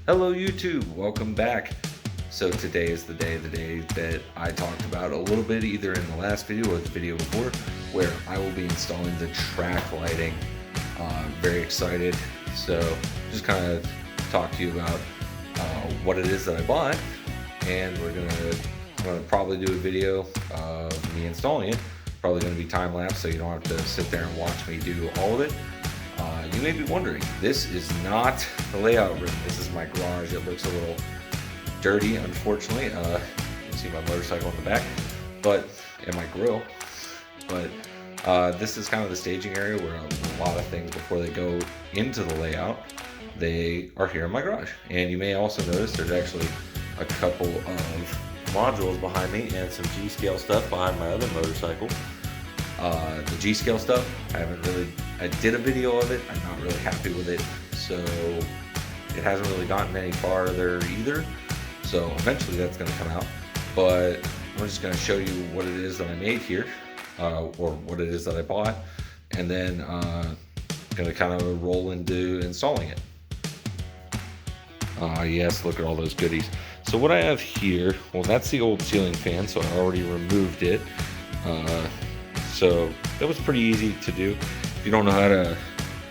Hello YouTube, welcome back. So today is the day that I talked about a little bit either in the last video or the video before, where I will be installing the track lighting. Very excited. So just kind of talk to you about what it is that I bought, and I'm gonna probably do a video of me installing it. Probably gonna be time lapse, so you don't have to sit there and watch me do all of it. You may be wondering, this is not the layout room. This is my garage. It looks a little dirty, unfortunately. You can see my motorcycle in the back, and my grill. But this is kind of the staging area where a lot of things, before they go into the layout, they are here in my garage. And you may also notice there's actually a couple of modules behind me and some G-scale stuff behind my other motorcycle. The G-scale stuff, I did a video of it. I'm not really happy with it, so it hasn't really gotten any farther either. So eventually that's going to come out, but I'm just going to show you what it is that I made here, or what it is that I bought, and then going to kind of roll into installing it. Yes, look at all those goodies. So what I have here, well, that's the old ceiling fan, so I already removed it. So that was pretty easy to do. If you don't know how to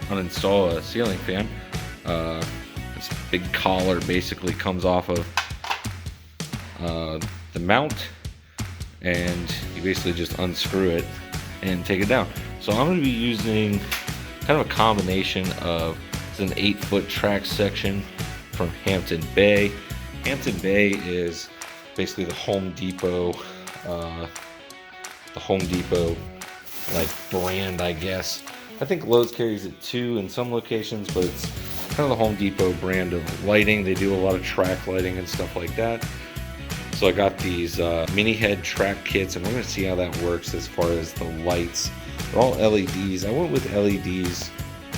uninstall a ceiling fan, this big collar basically comes off of the mount, and you basically just unscrew it and take it down. So I'm going to be using kind of a combination of, it's an 8-foot track section from Hampton Bay. Hampton Bay is basically the Home Depot like brand, I guess. I think Lowe's carries it too in some locations, but it's kind of the Home Depot brand of lighting. They do a lot of track lighting and stuff like that. So I got these mini head track kits, and we're going to see how that works as far as the lights. They're all LEDs. I went with LEDs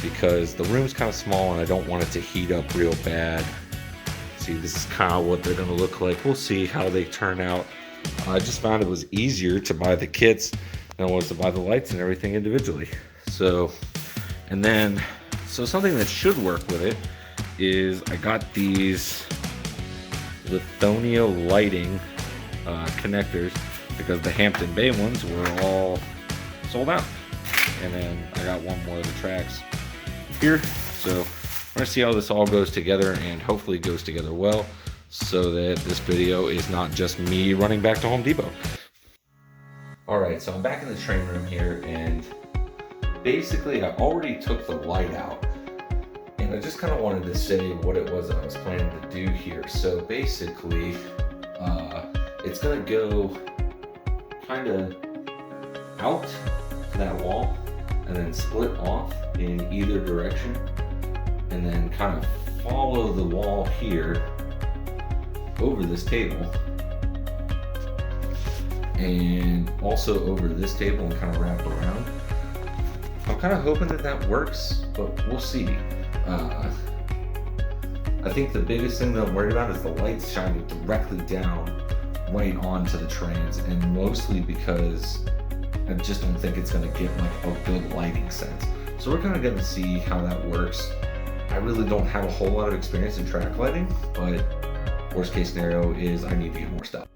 because the room's kind of small and I don't want it to heat up real bad. See, this is kind of what they're going to look like. We'll see how they turn out. I just found it was easier to buy the kits than it was to buy the lights and everything individually. So something that should work with it is I got these Lithonia lighting connectors, because the Hampton Bay ones were all sold out. And then I got one more of the tracks here. So we're gonna see how this all goes together, and hopefully it goes together well, so that this video is not just me running back to Home Depot. Alright, so I'm back in the train room here, and basically I already took the light out, and I just kind of wanted to say what it was I was planning to do here. So basically, it's going to go kind of out to that wall, and then split off in either direction, and then kind of follow the wall here over this table, and also over this table, and kind of wrap around. I'm kind of hoping that that works, but we'll see. I think the biggest thing that I'm worried about is the lights shining directly down right onto the trains, and mostly because I just don't think it's going to get like a good lighting sense. So we're kind of going to see how that works. I really don't have a whole lot of experience in track lighting, but worst case scenario is I need to get more stuff.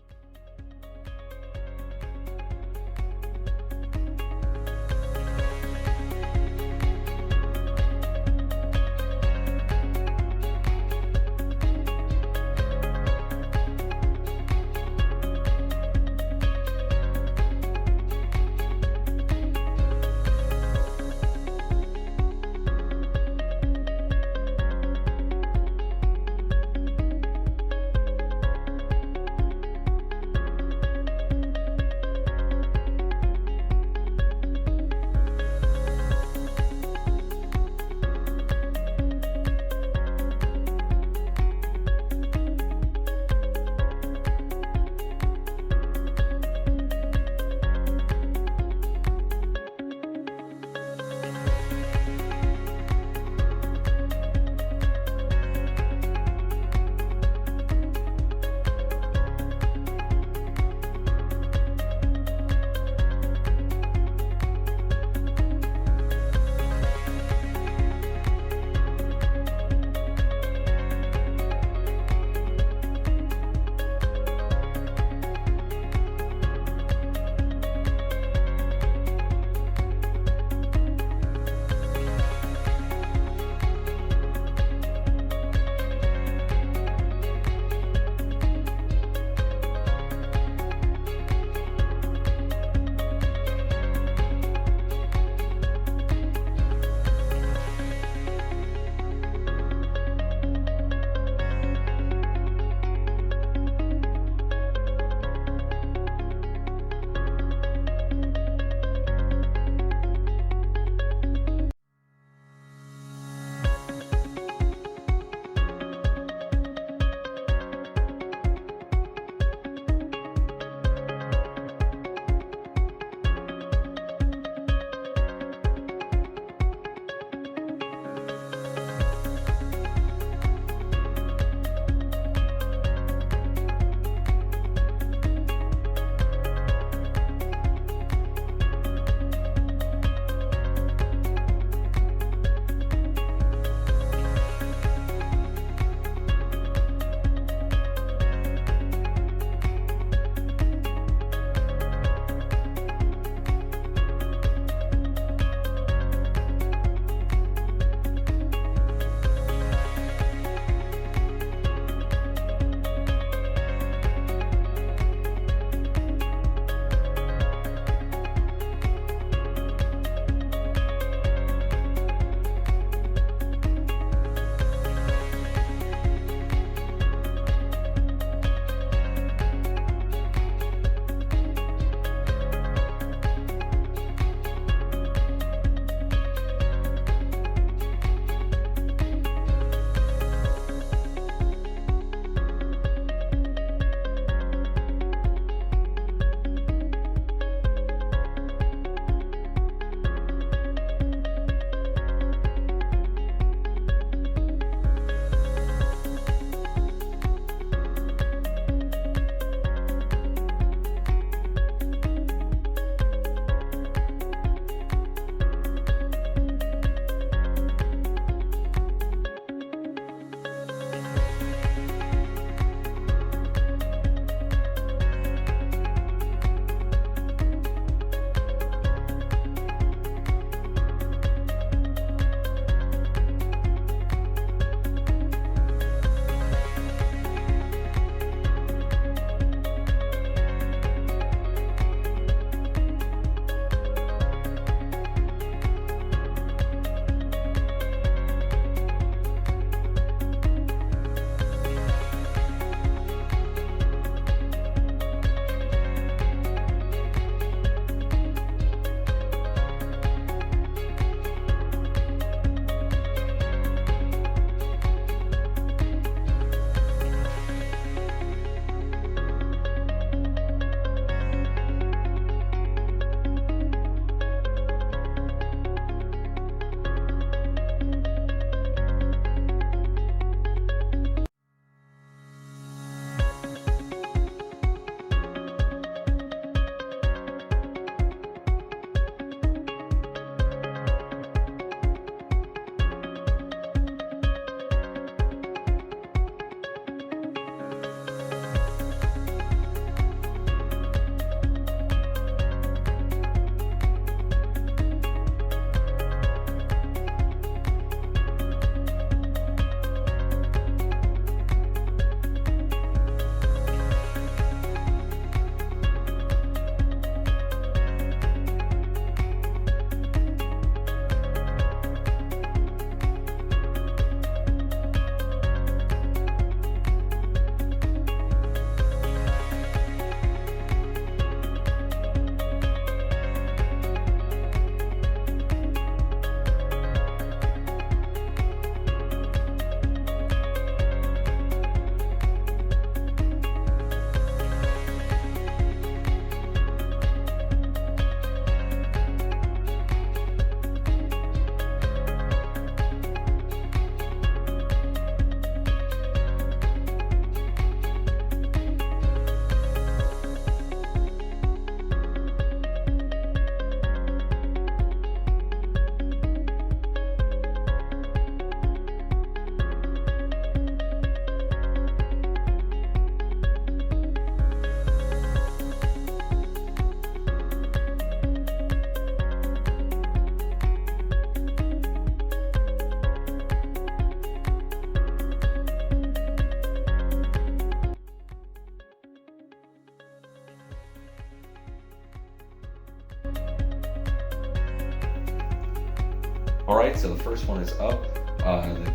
lights. So the first one is up. The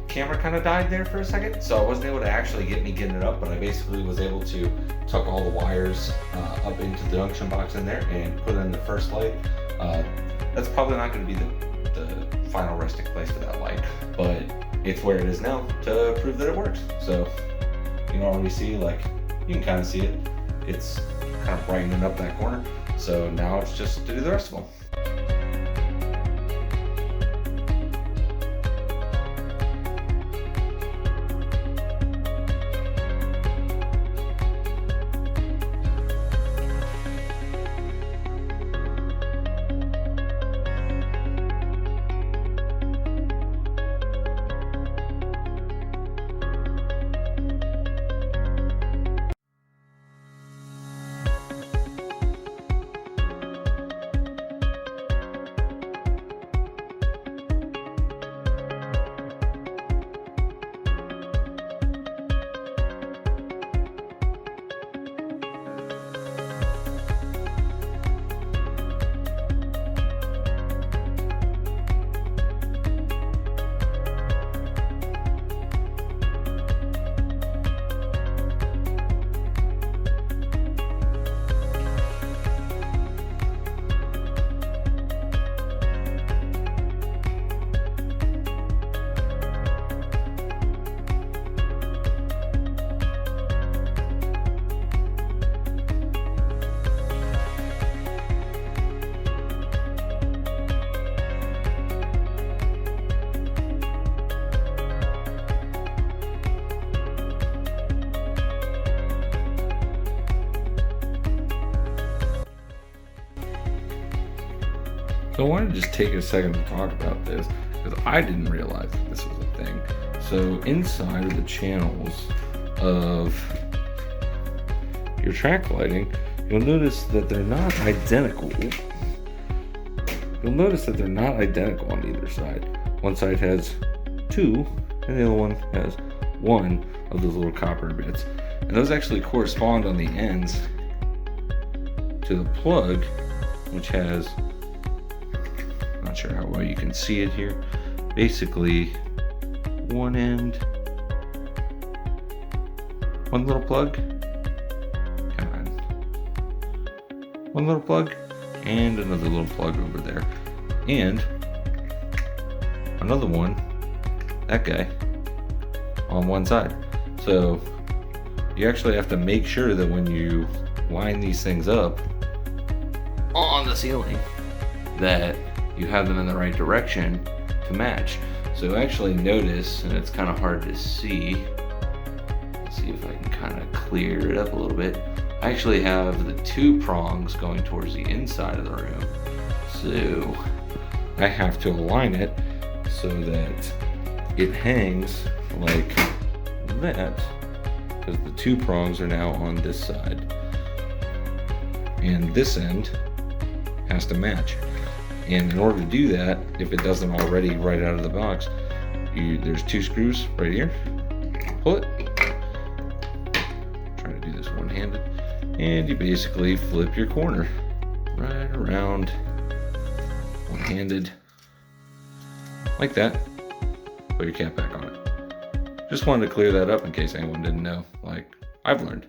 camera kind of died there for a second, so I wasn't able to actually get it up, but I basically was able to tuck all the wires up into the junction box in there and put in the first light. That's probably not going to be the final resting place for that light, but it's where it is now to prove that it works. So you can already see, like, you can kind of see it. It's kind of brightening up that corner. So now it's just to do the rest of them. So I wanted to just take a second to talk about this because I didn't realize that this was a thing. So inside of the channels of your track lighting, you'll notice that they're not identical. You'll notice that they're not identical on either side. One side has 2 and the other one has 1 of those little copper bits. And those actually correspond on the ends to the plug, which has, not sure how well you can see it here, basically one end, one little plug, come on, one little plug and another little plug over there, and another one, that guy, on one side. So you actually have to make sure that when you line these things up on the ceiling that you have them in the right direction to match. So actually notice, and it's kind of hard to see, let's see if I can kind of clear it up a little bit. I actually have the 2 prongs going towards the inside of the room. So I have to align it so that it hangs like that, because the 2 prongs are now on this side. And this end has to match. And in order to do that, if it doesn't already right out of the box, there's 2 screws right here. Pull it. Try to do this one-handed. And you basically flip your corner right around one-handed like that. Put your cap back on it. Just wanted to clear that up in case anyone didn't know, like I've learned.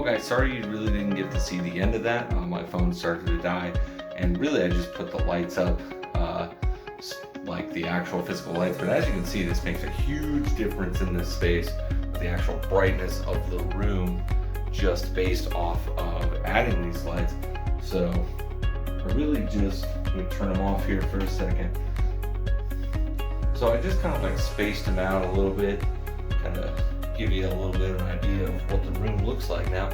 guys, sorry you really didn't get to see the end of that. My phone started to die, and really I just put the lights up, like the actual physical lights. But as you can see, this makes a huge difference in this space with the actual brightness of the room just based off of adding these lights. So I really just, let me turn them off here for a second. So I just kind of like spaced them out a little bit, kind of give you a little bit of an idea of what the room looks like now.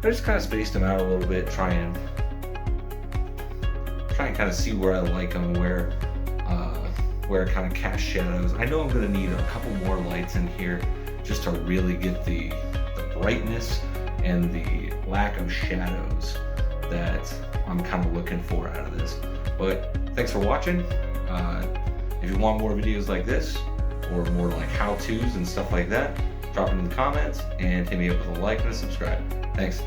I just kind of spaced them out a little bit, try and kind of see where I like them, where I kind of cast shadows. I know I'm going to need a couple more lights in here just to really get the brightness and the lack of shadows that I'm kind of looking for out of this. But thanks for watching. If you want more videos like this, or more like how-tos and stuff like that, drop it in the comments and hit me up with a like and a subscribe. Thanks.